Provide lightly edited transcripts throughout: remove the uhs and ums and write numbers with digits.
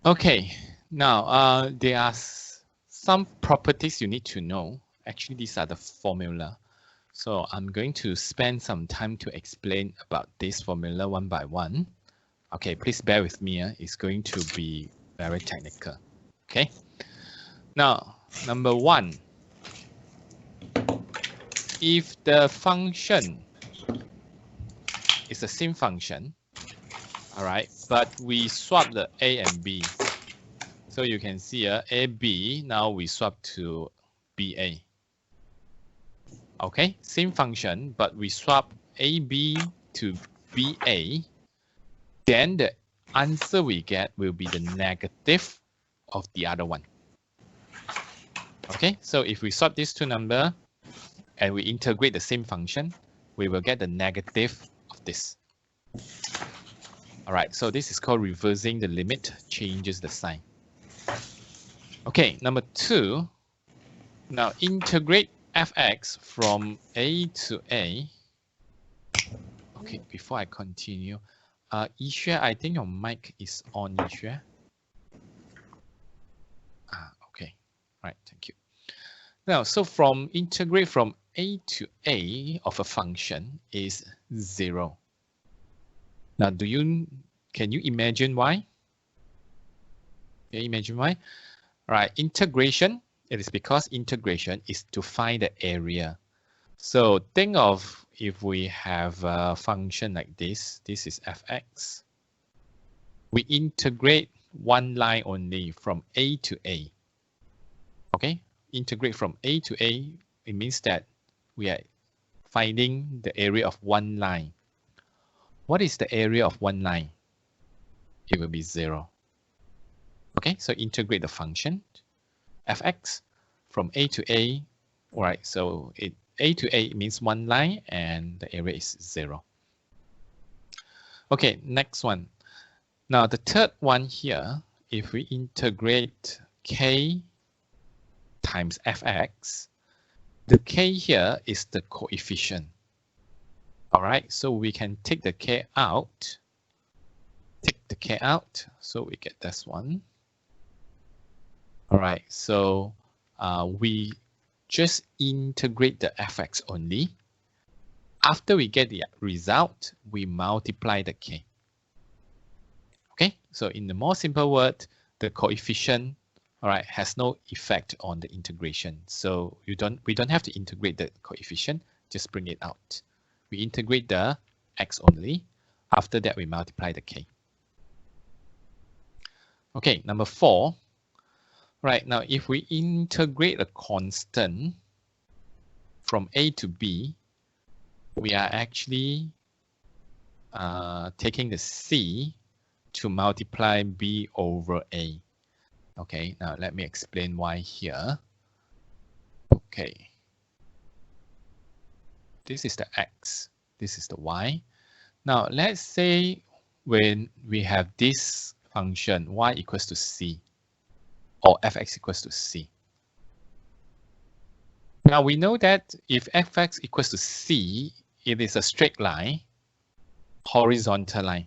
Okay, now there are some properties you need to know. Actually, these are the formula. So I'm going to spend some time to explain about this formula one by one. Okay, please bear with me. It's going to be very technical. Okay. Now, number one, if the function is the same function, all right, but we swap the a and b. So you can see AB, now we swap to BA. Okay, same function, but we swap AB to BA. Then the answer we get will be the negative of the other one. Okay, so if we swap these two numbers and we integrate the same function, we will get the negative of this. All right, so this is called reversing the limit, changes the sign. Okay, number two, now integrate fx from a to a. Okay, before I continue, Yixue, I think your mic is on, Yixue. Okay, right, thank you. Now, so from integrate from a to a of a function is 0. Now, can you imagine why? Can you imagine why? All right, integration, it is because integration is to find the area. So think of if we have a function like this is fx. We integrate one line only from a to a. Okay, integrate from a to a, it means that we are finding the area of one line. What is the area of one line? It will be 0. Okay, so integrate the function fx from a to a. All right, so a to a means one line and the area is 0. Okay, next one. Now the third one here, if we integrate k times fx, the k here is the coefficient. All right, so we can take the k out. Take the k out, so we get this one. All right, so we just integrate the fx only. After we get the result, we multiply the k. Okay, so in the more simple word, the coefficient, all right, has no effect on the integration. So we don't have to integrate the coefficient, just bring it out. We integrate the x only. After that, we multiply the k. Okay, number 4. Right, now if we integrate a constant from a to b, we are actually taking the c to multiply b over a. Okay, now let me explain why here. Okay, this is the x, this is the y. Now let's say when we have this function y equals to c, or fx equals to c. Now we know that if fx equals to c, it is a straight line, horizontal line.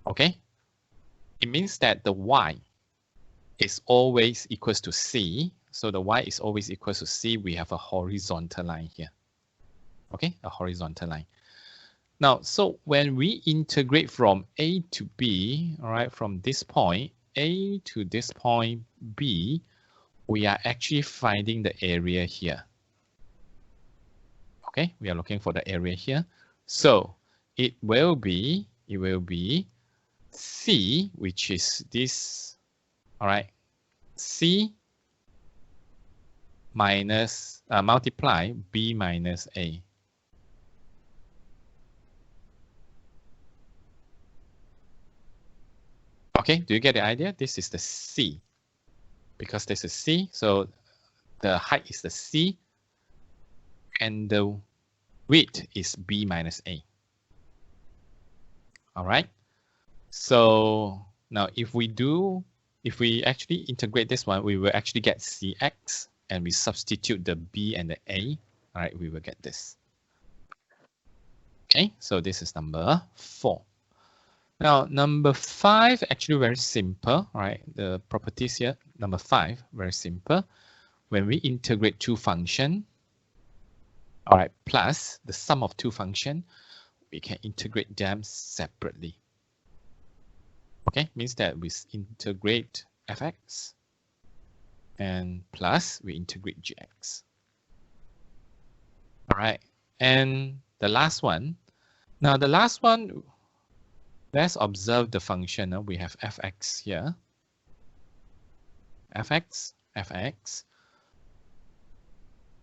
Okay, it means that the y is always equals to c. So the y is always equals to c. We have a horizontal line here. Okay, a horizontal line. Now, so when we integrate from a to b, all right, from this point a to this point b, we are actually finding the area here. Okay, we are looking for the area here. So it will be c, which is this, all right, c minus multiply b minus a. Okay, do you get the idea? This is the c. Because this is c, so the height is the c, and the width is b minus a. All right. So now if we actually integrate this one, we will actually get cx, and we substitute the b and the a. All right, we will get this. Okay, so this is number 4. Now, number 5, actually very simple, right? The properties here, number 5, very simple. When we integrate two functions, all right, plus the sum of two functions, we can integrate them separately. Okay, means that we integrate fx and plus we integrate gx. All right, and the last one. Now the last one, let's observe the function. We have fx here. fx.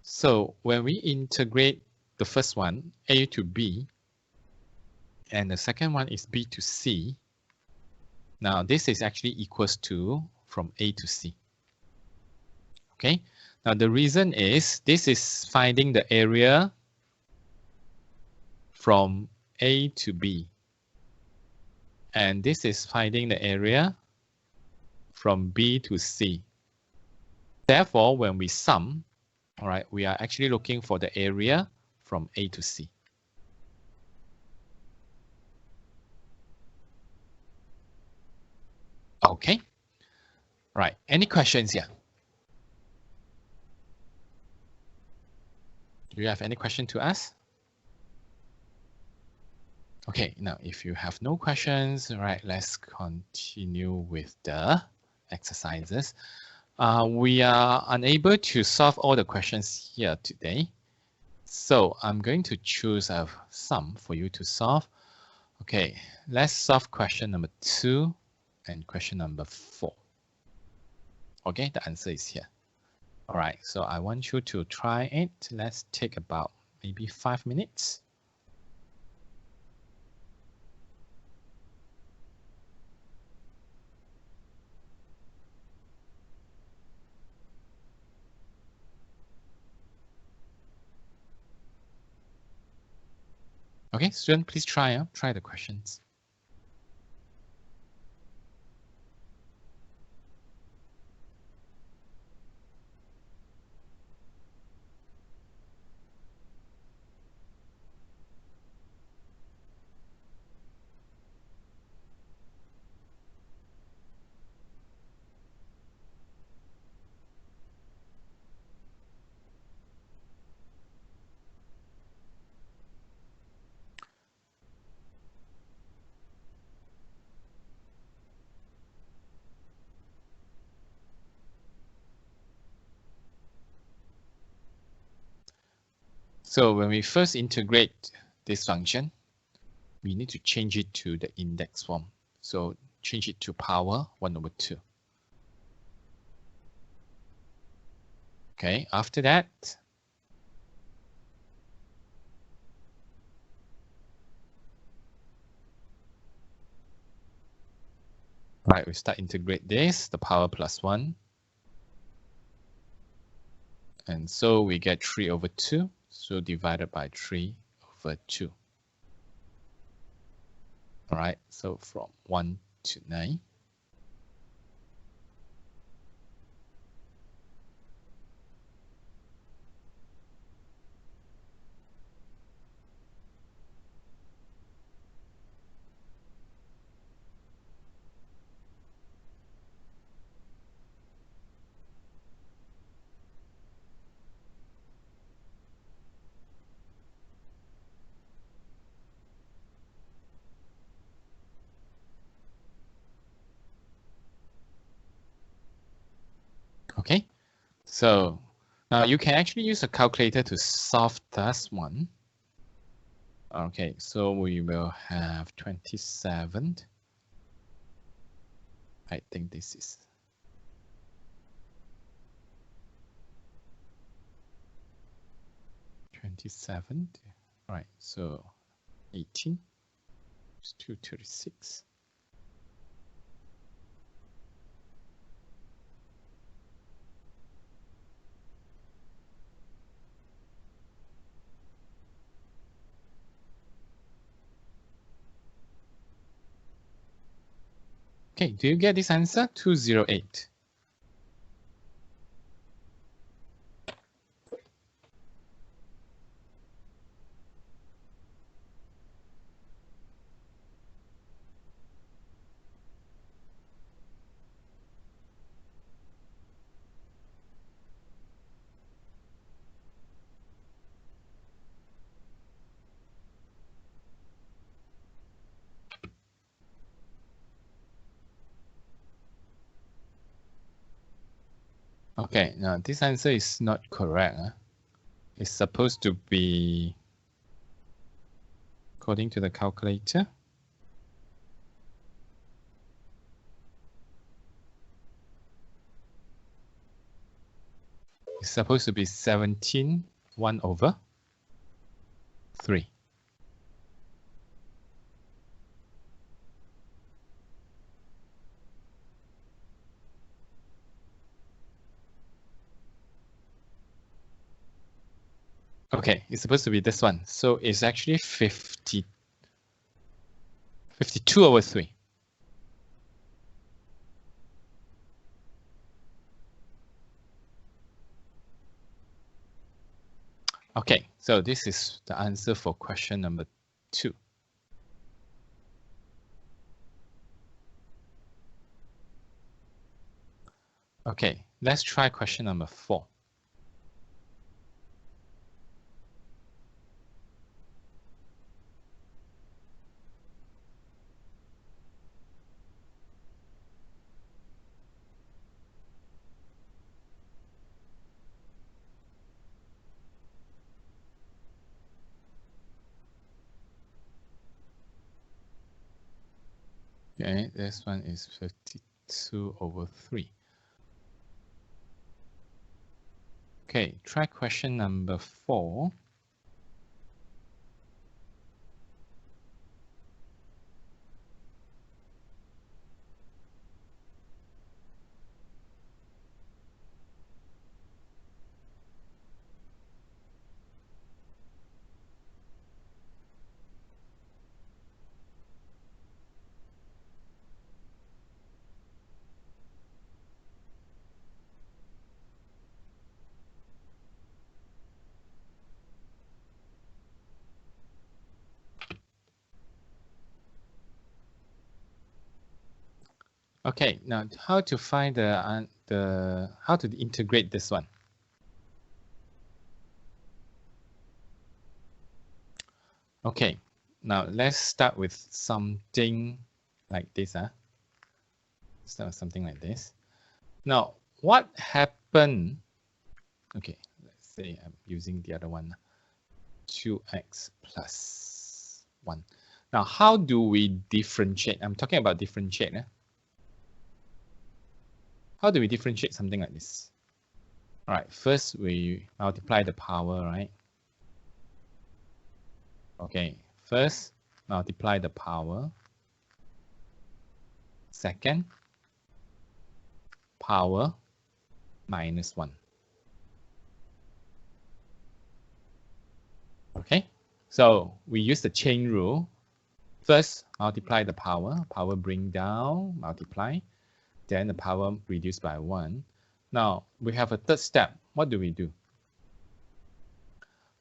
So when we integrate the first one, a to b, and the second one is b to c, now this is actually equals to from a to c. Okay, now the reason is this is finding the area from a to b, and this is finding the area from b to c. Therefore, when we sum, all right, we are actually looking for the area from a to c. Okay, right, any questions here? Do you have any question to ask? Okay, now if you have no questions, right, let's continue with the exercises. We are unable to solve all the questions here today. So I'm going to choose some for you to solve. Okay, let's solve question number 2 and question number 4. Okay, the answer is here. All right, so I want you to try it. Let's take about maybe 5 minutes. Okay, student, please try the questions. So when we first integrate this function, we need to change it to the index form. So change it to power 1/2. Okay, after that, right, we start integrate this, the power plus 1. And so we get 3/2. So divided by 3/2. All right, so from 1 to 9. Okay, so now you can actually use a calculator to solve this one. Okay, so we will have 27. I think this is 27. Right, so 18 is 236. Okay, do you get this answer? 208. Okay, now this answer is not correct. It's supposed to be, according to the calculator, it's supposed to be 17 1 over 3. Okay, it's supposed to be this one. So it's actually 52 over 3. Okay, so this is the answer for question number 2. Okay, let's try question number 4. Okay, this one is 52 over 3. Okay, try question number 4. Okay, now how to find how to integrate this one? Okay, now let's start with something like this. Start with something like this. Now, what happened? Okay, let's say I'm using the other one. 2x plus 1. Now, how do we differentiate? I'm talking about differentiate. How do we differentiate something like this? All right, first we multiply the power, right? Okay, first multiply the power. Second, power minus 1. Okay, so we use the chain rule. First, multiply the power. Power bring down, multiply. Then the power reduced by 1. Now, we have a third step. What do?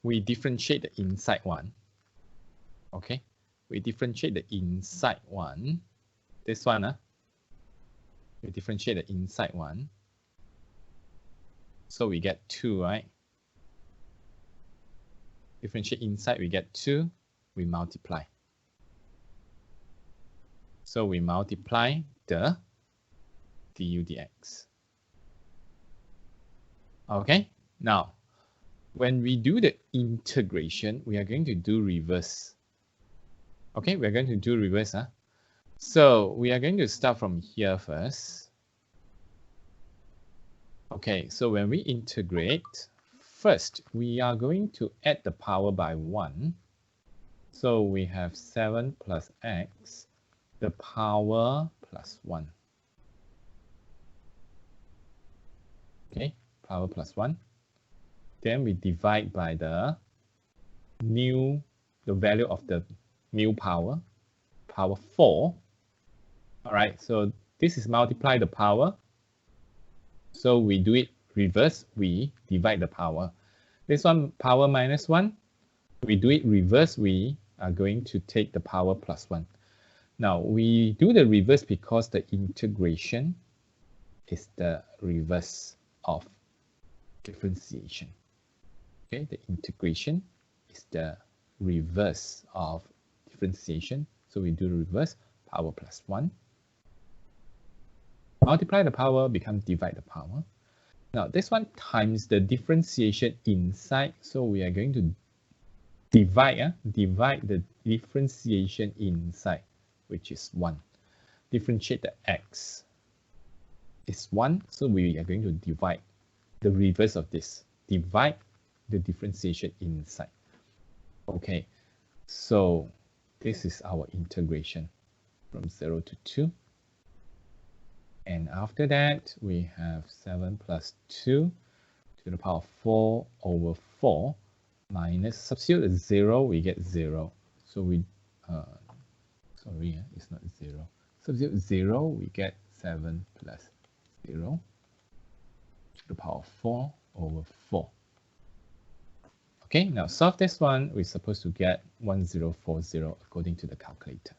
We differentiate the inside one. Okay, we differentiate the inside one. This one, we differentiate the inside one. So we get 2, right? Differentiate inside, we get 2. We multiply. So we multiply the du dx. Okay, now when we do the integration, we are going to do reverse. Okay, we're going to do reverse. So we are going to start from here first. Okay, so when we integrate, first we are going to add the power by 1. So we have 7 plus x, the power plus 1. Okay, power plus 1. Then we divide by the value of the new power, power 4. All right, so this is multiply the power. So we do it reverse, we divide the power. This one, power minus 1, we do it reverse, we are going to take the power plus 1. Now, we do the reverse because the integration is the reverse of differentiation. Okay, the integration is the reverse of differentiation. So we do the reverse, power plus 1. Multiply the power becomes divide the power. Now this one times the differentiation inside. So we are going to divide the differentiation inside, which is 1. Differentiate the x is 1. So we are going to divide the reverse of this. Divide the differentiation inside. Okay, so this is our integration from 0 to 2. And after that, we have 7 plus 2 to the power of 4 over 4 minus, substitute 0, we get 0. So we, sorry, it's not 0. Substitute 0, we get 7 plus 0 to the power of 4 over 4. Okay, now solve this one. We're supposed to get 1040 according to the calculator.